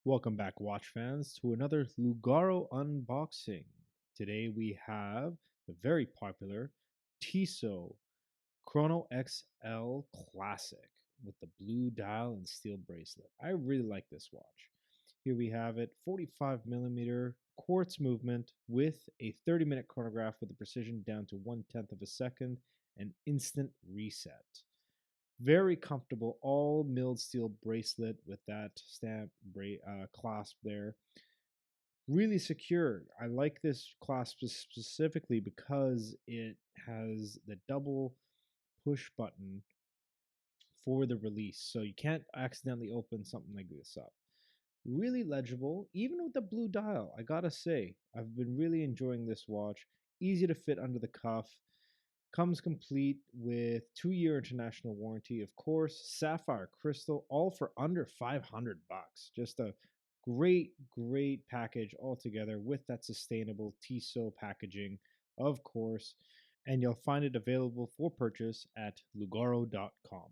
Welcome back, watch fans, to another Lugaro unboxing. Today we have the very popular Tissot Chrono XL Classic with the blue dial and steel bracelet. I really like this watch. Here we have it, 45mm quartz movement with a 30-minute chronograph with the precision down to 1/10 of a second and instant reset. Very comfortable, all milled steel bracelet with that stamp clasp there. Really secure. I like this clasp specifically because it has the double push button for the release, so you can't accidentally open something like this up. Really legible, even with the blue dial. I gotta say, I've been really enjoying this watch. Easy to fit under the cuff. Comes complete with 2-year international warranty, of course, sapphire crystal, all for under 500 bucks. Just a great package altogether with that sustainable Tissot packaging, of course. And you'll find it available for purchase at lugaro.com.